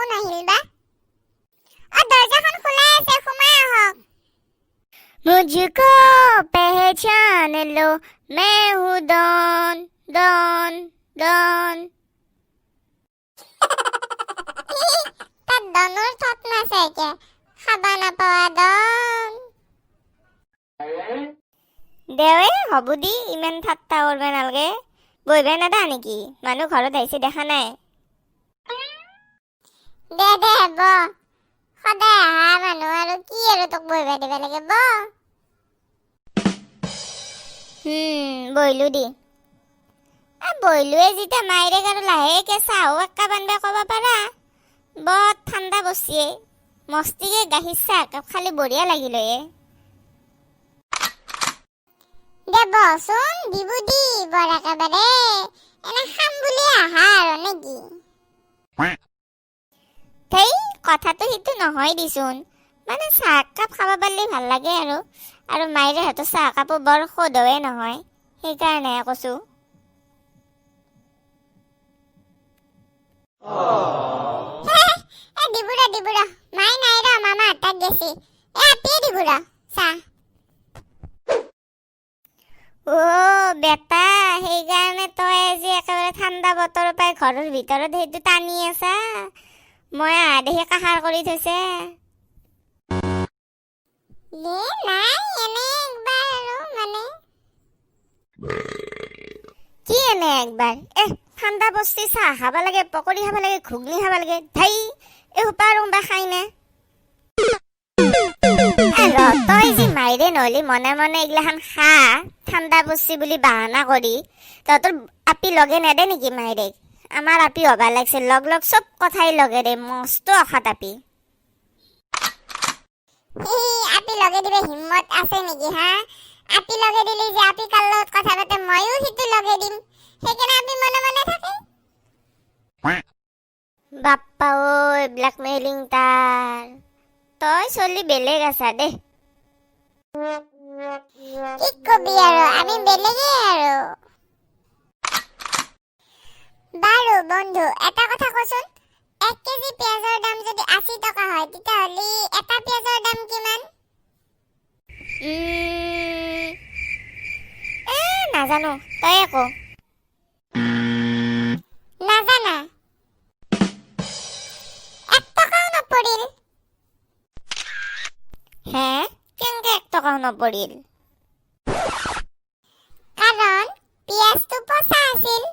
কোন আহিল বা দরজাখন খোলা আছে সোমাই আহক मुझको पहचान लो मैं हूँ डॉन डॉन डॉन তাত ডনৰ থত নাচাইকে খাবা নাপাৱা ডন দেৱে হব দি ইমান ঠাট্টা কৰবা নালগে বইবা নাদা নেকি মানুহ ঘৰত আহিছে দেখা নাই দে দে ব সদায় আহা মানুহ আৰু কি আৰু তোক বইবা দিবা লাগে ব বইলো দি বইলোৱে যেতিয়া মাইৰেক আৰু লাহেকে চাহো এক্কা বানবা ক'ব পাৰা বৰ ঠাণ্ডা বচিয়ে মস্তিকে গাখীৰ চাহ একাপ খালি বঢ়িয়া লাগিল দে বচোন দিবু দি বৰ একেবাৰে এনে খাম বুলি আহা আৰু নেকি সেই কথাটো সেইটো নহয় দিচোন মানে চাহ একাপ খাব পাৰিলে ভাল লাগে আৰু মাইৰে হাতৰ চাহ একাপো বৰ সোধৱে নহয় সেইকাৰণে কৈছো দিবুৰা মাই নাই ৰ মামা হাতত গেছি আপি দিবুৰা চাহ বেটা সেইকাৰণে তই আজি একেবাৰে ঠাণ্ডা বতৰ পাই ঘৰৰ ভিতৰত সেইটো টানি আছা মই দেখি কাহাৰ কৰি থৈছে নাই এনে একবাৰ আৰু মানে কি এনে একবাৰ ঠাণ্ডা বস্তি চাহ খাব লাগে পকৰি খাব লাগে ঘুগনি খাব লাগে ধাই এসোপা ৰংবা খাই নে তই যি মাইৰে নহলি মনে মনে এইগিলাখান খা ঠাণ্ডা বস্তি বুলি বাহানা কৰি তহঁতৰ আপি লগে নেদে নেকি মাইৰে আমাৰ আপি হবা লাগিছে লগ লগ চব কথাই লগে দে মস্ত অখাত আপি আপি লগে দিবে হিম্মত আছে নেকি হা আপি লগে দিলি যে আপি কাল লগত কথা পাতে ময়ো সিটো লগে দিম সেইকাৰণে আপি মনে মনে থাকে বাপ্পা ঐ ব্ল্যাকমেইলিং তাৰ তই চলি বেলেগ আছা দে কি কবি আৰু আমি বেলেগে আৰু বাৰু বন্ধু এটা কথা কচোন 1 কেজি পিয়াজৰ দাম যদি 80 টকা হয় তেতিয়াহ'লে এটা পিয়াজৰ দাম কিমান নাজানো তই একো নাজানা 1 টকাও নপৰিল হে কেনেকে 1 টকাও নপৰিল কাৰণ পিয়াজটো পচা আছিল